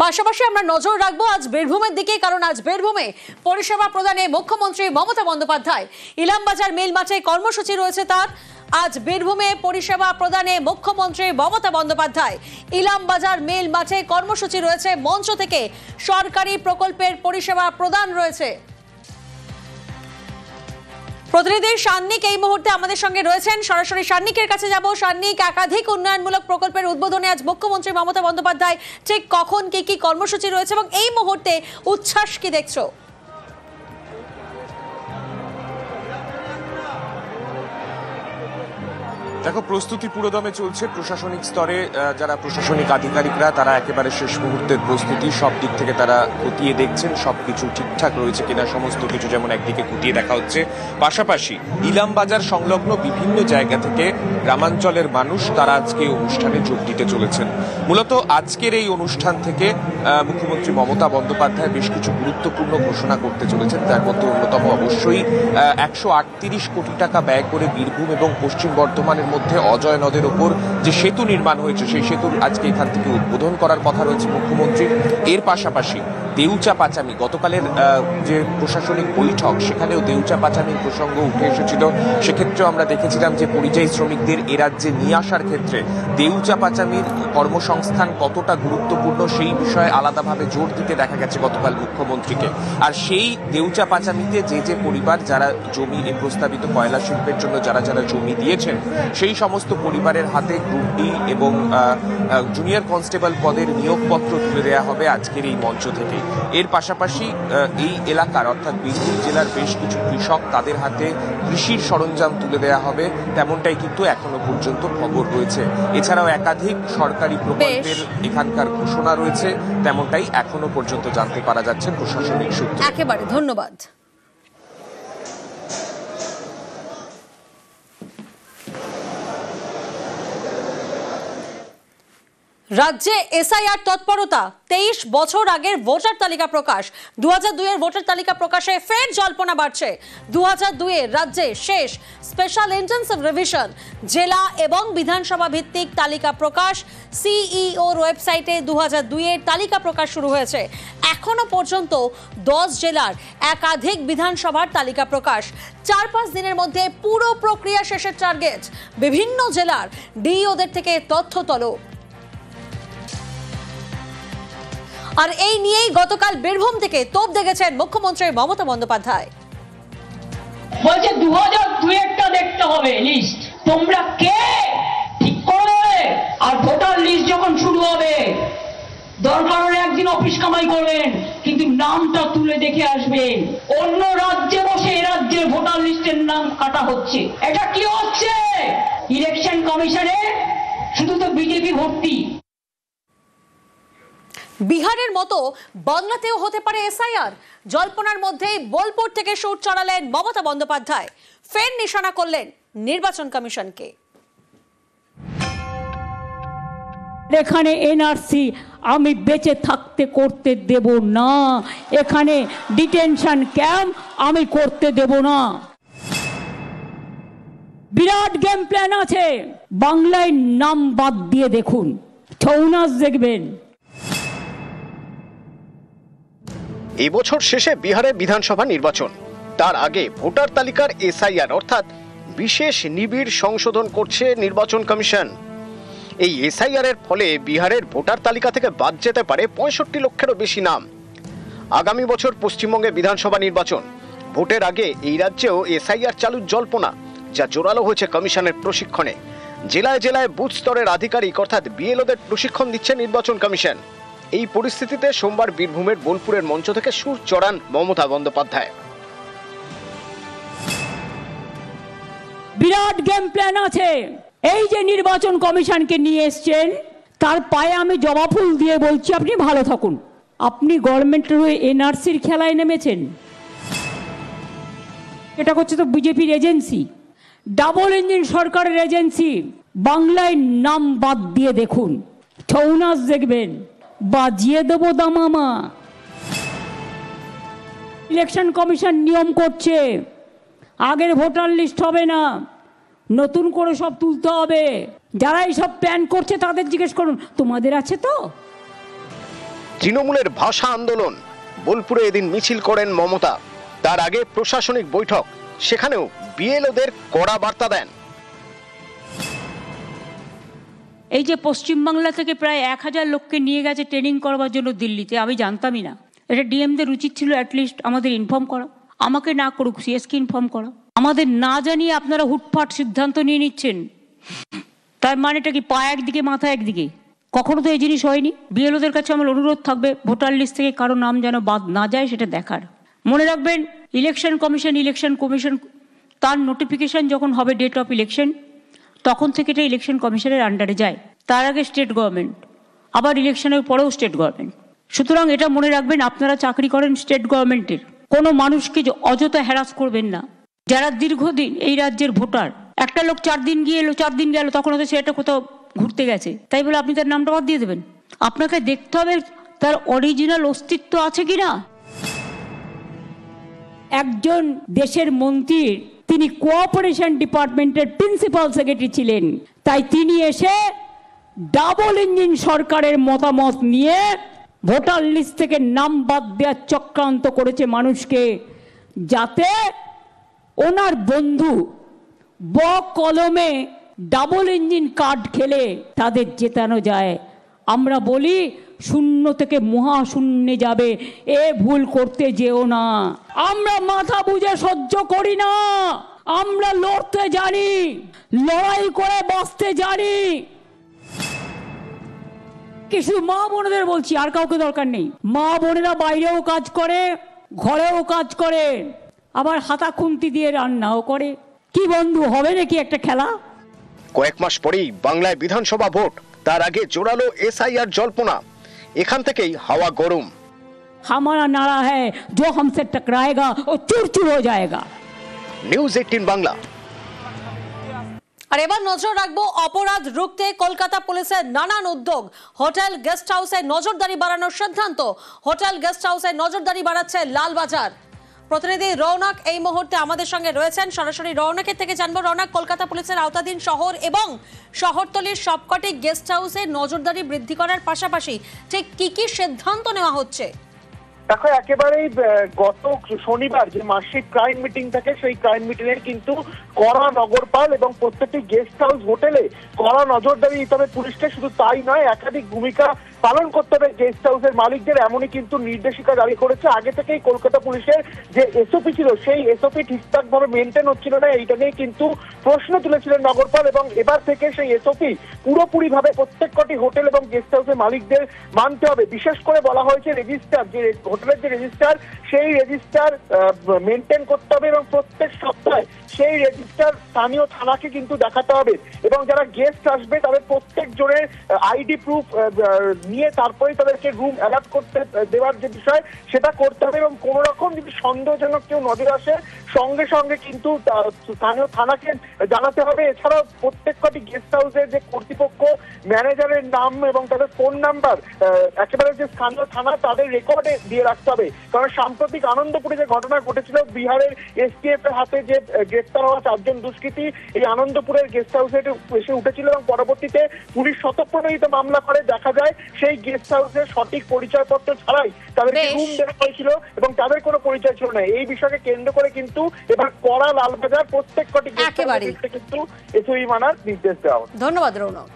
পাশাপাশি আমরা নজর রাখবো আজ বীরভূমের দিকে, কারণ আজ বীরভূমে পরিষেবা প্রদানে মুখ্যমন্ত্রী মমতা বন্দ্যোপাধ্যায় ইলামবাজার মিল মাঠে কর্মসূচি রয়েছে তার। আজ বীরভূমে পরিষেবা প্রদানে মুখ্যমন্ত্রী মমতা বন্দ্যোপাধ্যায় ইলামবাজার মিল মাঠে কর্মসূচি রয়েছে। মঞ্চ থেকে সরকারি প্রকল্পের পরিষেবা প্রদান রয়েছে। প্রতিনিধি সান্নিক এই মুহূর্তে আমাদের সঙ্গে রয়েছেন, সরাসরি সান্নিকের কাছে যাব। সান্নিক, একাধিক উন্নয়নমূলক প্রকল্পের উদ্বোধনে আজ মুখ্যমন্ত্রী মমতা বন্দ্যোপাধ্যায় ঠিক কখন কি কি কর্মসূচি রয়েছে এবং এই মুহূর্তে উচ্ছ্বাস কি দেখছো? দেখো, প্রস্তুতি পুরোদমে চলছে প্রশাসনিক স্তরে। যারা প্রশাসনিক আধিকারিকরা তারা একেবারে শেষ মুহূর্তের প্রস্তুতি, সব দিক থেকে তারা খতিয়ে দেখছেন সবকিছু ঠিকঠাক রয়েছে কিনা, সমস্ত কিছু যেমন একদিকে খতিয়ে দেখা হচ্ছে। পাশাপাশি ইলামবাজার সংলগ্ন বিভিন্ন জায়গা থেকে গ্রামাঞ্চলের মানুষ তারা আজকে অনুষ্ঠানে যোগ দিতে চলেছেন। মূলত আজকের এই অনুষ্ঠান থেকে মুখ্যমন্ত্রী মমতা বন্দ্যোপাধ্যায় বেশ কিছু গুরুত্বপূর্ণ ঘোষণা করতে চলেছেন। তার মধ্যে অন্যতম অবশ্যই 138 কোটি টাকা ব্যয় করে বীরভূম এবং পশ্চিম বর্ধমানের মধ্যে অজয় নদের ওপর যে সেতু নির্মাণ হয়েছে সেই সেতুর আজকে এখান থেকে উদ্বোধন করার কথা রয়েছে মুখ্যমন্ত্রীর। এর পাশাপাশি দেউচা পাচামি, গতকালের যে প্রশাসনিক বৈঠক সেখানেও দেউচা পাচামির প্রসঙ্গ উঠে এসেছিল। সেক্ষেত্রেও আমরা দেখেছিলাম যে পরিযায়ী শ্রমিকদের এ রাজ্যে নিয়ে আসার ক্ষেত্রে দেউচা পাচামির কর্মসংস্থান কতটা গুরুত্বপূর্ণ সেই বিষয়ে আলাদাভাবে জোর দিতে দেখা গেছে গতকাল মুখ্যমন্ত্রীকে। আর সেই দেউচা পাচামিতে যে পরিবার যারা জমি প্রস্তাবিত কয়লা শিল্পের জন্য যারা জমি দিয়েছেন সেই সমস্ত পরিবারের হাতে গ্রুপ ডি এবং জুনিয়র কনস্টেবল পদের নিয়োগপত্র তুলে দেওয়া হবে আজকের এই মঞ্চ থেকে। এর পাশাপাশি এই এলাকার অর্থাৎ বীরভূম জেলার বেশ কিছু কৃষক তাদের হাতে কৃষির সরঞ্জাম তুলে দেওয়া হবে, তেমনটাই কিন্তু এখনো পর্যন্ত খবর রয়েছে। এছাড়াও একাধিক সরকারি প্রকল্পের এখানকার ঘোষণা রয়েছে, তেমনটাই এখনো পর্যন্ত জানতে পারা যাচ্ছে প্রশাসনিক সূত্রে। একেবারে ধন্যবাদ। রাজ্যে এসআইআর তৎপরতা, 23 বছর আগের ভোটার তালিকা প্রকাশ। 2002 এর ভোটার তালিকা প্রকাশে ফের জল্পনা বাড়ছে। 2002 এর রাজ্যে শেষ স্পেশাল ইন্টেন্সিভ রিভিশন, জেলা এবং বিধানসভা ভিত্তিক তালিকা প্রকাশ। সিইওর ওয়েবসাইটে 2002 এর তালিকা প্রকাশ শুরু হয়েছে। এখনো পর্যন্ত 10 জেলার একাধিক বিধানসভার তালিকা প্রকাশ। 4-5 দিনের মধ্যে পুরো প্রক্রিয়া শেষের টার্গেট। বিভিন্ন জেলার ডিইওদের থেকে তথ্য তলব। আর এই নিয়েই গতকাল বীরভূম থেকে তোপ দেখেছেন মুখ্যমন্ত্রী মমতা বন্দ্যোপাধ্যায়। বলছে 2002-টা দেখতে হবে লিস্ট, তোমরা কে ঠিক করবে। আর ভোটার লিস্ট যখন শুরু হবে দরকার হলে একদিন অফিস কামাই করবেন, কিন্তু নামটা তুলে দেখে আসবেন। অন্য রাজ্যে বসে এ রাজ্যের ভোটার লিস্টের নাম কাটা হচ্ছে। এটা কি হচ্ছে? ইলেকশন কমিশনে শুধু তো বিজেপি ভর্তি। বিহারের মতো বাংলাতেও হতে পারে এসআইআর। জল্পনার মধ্যেই বোলপুর থেকে সুর চড়ালেন মমতা বন্দ্যোপাধ্যায়। ফের নিশানা করলেন নির্বাচন কমিশনকে। এখানে এনআরসি আমি বেঁচে থাকতে করতে দেব না, এখানে ডিটেনশন ক্যাম্প আমি করতে দেব না। বিরাট গেম প্ল্যান আছে, বাংলায় নাম বাদ দিয়ে দেখুন, ছৌ নাচ দেখবেন। এই বছর শেষে বিহারে বিধানসভা নির্বাচন, তার আগে ভোটার তালিকার এসআইআর অর্থাৎ বিশেষ নিবিড় সংশোধন করছে নির্বাচন কমিশন। এই এসআইআর এর ফলে বিহারের ভোটার তালিকা থেকে বাদ যেতে পারে 65 লক্ষেরও বেশি নাম। আগামী বছর পশ্চিমবঙ্গে বিধানসভা নির্বাচন, ভোটের আগে এই রাজ্যেও এসআইআর চালুর জল্পনা, যা জোরালো হয়েছে কমিশনের প্রশিক্ষণে। জেলায় জেলায় বুথ স্তরের আধিকারিক অর্থাৎ বিএলওদের প্রশিক্ষণ দিচ্ছে নির্বাচন কমিশন। এই পরিস্থিতিতে সোমবার বীরভূমের বোলপুরের মঞ্চ থেকে সুর চড়ান মমতা বন্দ্যোপাধ্যায়। বিরাট গেম প্ল্যান আছে, এই যে নির্বাচন কমিশনকে নিয়ে এসছেন তার পায়ে আমি জবা ফুল দিয়ে বলছি আপনি ভালো থাকুন। আপনি গভর্নমেন্টের হয়ে এনআরসির খেলায় নেমেছেন। এটা করছে তো বিজেপির এজেন্সি, ডাবল ইঞ্জিন সরকারের এজেন্সি। বাংলায় নাম বাদ দিয়ে দেখুন, ছৌ নাচ দেখবেন, বাজিয়ে দেবো দামামা। ইলেকশন কমিশন নিয়ম করছে, আগের ভোটার লিস্ট হবে না, নতুন করে সব তুলতে হবে। যারা এইসব প্ল্যান করছে তাদের জিজ্ঞেস করুন তোমাদের আছে তো। তৃণমূলের ভাষা আন্দোলন, বোলপুরে এদিন মিছিল করেন মমতা। তার আগে প্রশাসনিক বৈঠক, সেখানেও বিএলওদের কড়া বার্তা দেন। এই যে পশ্চিমবাংলা থেকে প্রায় 1000 লোককে নিয়ে গেছে ট্রেনিং করবার জন্য দিল্লিতে, আমি জানতামই না। এটা ডিএমদের উচিত ছিল অ্যাটলিস্ট আমাদের ইনফর্ম করা, আমাকে না করুক সিএসকে ইনফর্ম করা। আমাদের না জানিয়ে আপনারা হুটফাট সিদ্ধান্ত নিয়ে নিচ্ছেন, তার মানেটা কি পা একদিকে মাথা একদিকে? কখনো তো এই জিনিস হয়নি। বিএলওদের কাছে আমার অনুরোধ থাকবে ভোটার লিস্ট থেকে কারো নাম যেন বাদ না যায় সেটা দেখার। মনে রাখবেন ইলেকশন কমিশন তার নোটিফিকেশন যখন হবে ডেট অফ ইলেকশন, তখন থেকে এটা ইলেকশন কমিশনের আন্ডারে যায়। তার আগে স্টেট গভর্নমেন্ট, আবার ইলেকশনের পরেও স্টেট গভর্নমেন্ট। সুতরাং এটা মনে রাখবেন, আপনারা চাকরি করেন স্টেট গভর্নমেন্টের, কোনো মানুষকে অযথা হ্যারাস করবেন না। যারা দীর্ঘদিন এই রাজ্যের ভোটার, একটা লোক 4 দিন গিয়ে এলো 4 দিন গেল, তখন হয়তো সেটা কোথাও ঘুরতে গেছে, তাই বলে আপনি তার নামটা বাদ দিয়ে দেবেন? আপনাকে দেখতে হবে তার অরিজিনাল অস্তিত্ব আছে কিনা। একজন দেশের মন্ত্রী, তিনি কোঅপারেশন ডিপার্টমেন্টের প্রিন্সিপাল সেক্রেটারি ছিলেন, তাই তিনি এসে ডাবল ইঞ্জিন সরকারের মতামত নিয়ে ভোটার লিস্ট থেকে নাম বাদ দেওয়ার চক্রান্ত করেছে মানুষকে, যাতে ওনার বন্ধু কলমে ডাবল ইঞ্জিন কার্ড খেলে তাদের জেতানো যায়। আমরা বলি শূন্য থেকে মহাশূন্যে যাবে, এ ভুল করতে যেও না। আমরা মাথা বুঝে সহ্য করি না, আমরা লড়তে জানি, লড়াই করে বাঁচতে জানি। কিছু মা বোনেদের বলছি, আর কাউকে দরকার নেই। মা বোনেরা বাইরেও কাজ করে, ঘরেও কাজ করে, আবার হাতা খুন্তি দিয়ে রান্নাও করে। কি বন্ধু, হবে নাকি একটা খেলা? কয়েক মাস পরেই বাংলায় বিধানসভা ভোট, তার আগে জোরালো এসআইআর জল্পনা। এখান থেকেই হাওয়া গরম। हमारा नारा है जो हमसे टकराएगा वो चूर चूर हो जाएगा। নিউজ 18 বাংলা। আর এবার নজর রাখবো অপরাধ রুখতে কলকাতা পুলিশের নানান উদ্যোগ। হোটেল গেস্ট হাউসে নজরদারি বাড়ানোর সিদ্ধান্ত। হোটেল গেস্ট হাউসে নজরদারি বাড়াচ্ছে লালবাজার। প্রতিনিধি রৌনক এই মুহূর্তে আমাদের সঙ্গে রয়েছেন, সরাসরি রৌনকের থেকে জানবো। রৌনক, কলকাতা পুলিশের আওতাধীন শহর এবং শহরতলির সবকটি গেস্ট হাউসে নজরদারি বৃদ্ধি করার পাশাপাশি ঠিক কি কি সিদ্ধান্ত নেওয়া হচ্ছে? দেখো, একেবারেই গত শনিবার যে মাসিক ক্রাইম মিটিং থাকে, সেই ক্রাইম মিটিং এর কিন্তু কড়া নগরপাল এবং প্রত্যেকটি গেস্ট হাউস হোটেলে কড়া নজরদারি দিতে হবে পুলিশকে। শুধু তাই নয়, একাধিক ভূমিকা পালন করতে হবে গেস্ট হাউসের মালিকদের, এমনই কিন্তু নির্দেশিকা জারি করেছে। আগে থেকেই কলকাতা পুলিশের যে এসওপি ছিল, সেই এসওপি ঠিকঠাক ভাবে মেনটেন হচ্ছিল না, এইটা নিয়ে কিন্তু প্রশ্ন তুলেছিলেন নগরপাল। এবং এবার থেকে সেই এসওপি পুরোপুরি ভাবে প্রত্যেক কটি হোটেল এবং গেস্ট হাউসের মালিকদের মানতে হবে। বিশেষ করে বলা হয়েছে রেজিস্টার, যে হোটেলের যে রেজিস্টার, সেই রেজিস্টার মেনটেন করতে হবে এবং প্রত্যেক সপ্তাহে সেই রেজিস্টার স্থানীয় থানাকে কিন্তু দেখাতে হবে। এবং যারা গেস্ট আসবে তাদের প্রত্যেক জনের আইডি প্রুফ নিয়ে তারপরে তাদেরকে রুম অ্যালাট করতে দেওয়ার যে বিষয়, সেটা করতে হবে। এবং কোন রকম যদি সন্দেহজনক কেউ নজর আসে, সঙ্গে সঙ্গে কিন্তু স্থানীয় থানাকে জানাতে হবে। এছাড়াও প্রত্যেক কটি গেস্ট হাউসের যে কর্তৃপক্ষ, ম্যানেজারের নাম এবং তাদের ফোন নাম্বার একেবারে যে স্থানীয় থানা তাদের রেকর্ডে দিয়ে রাখতে হবে। কারণ সাম্প্রতিক আনন্দপুরে যে ঘটনা ঘটেছিল, বিহারের এসটিএফ এর হাতে যে গ্রেফতার হওয়া 4 জন দুষ্কৃতী এই আনন্দপুরের গেস্ট হাউসে এসে উঠেছিল এবং পরবর্তীতে পুলিশ স্বতঃপ্রণোদিত মামলা করে দেখা যায় সেই গেস্ট হাউসের সঠিক পরিচয়পত্র ছাড়াই তাদেরকে রুম দেওয়া হয়েছিল এবং তাদের কোনো পরিচয় ছিল না। এই বিষয়কে কেন্দ্র করে কিন্তু এবার কড়া লালবাজার প্রত্যেক কটি গেস্ট হাউসে কিন্তু এসওপি মানার নির্দেশ দেওয়া হচ্ছে। ধন্যবাদ রৌনক।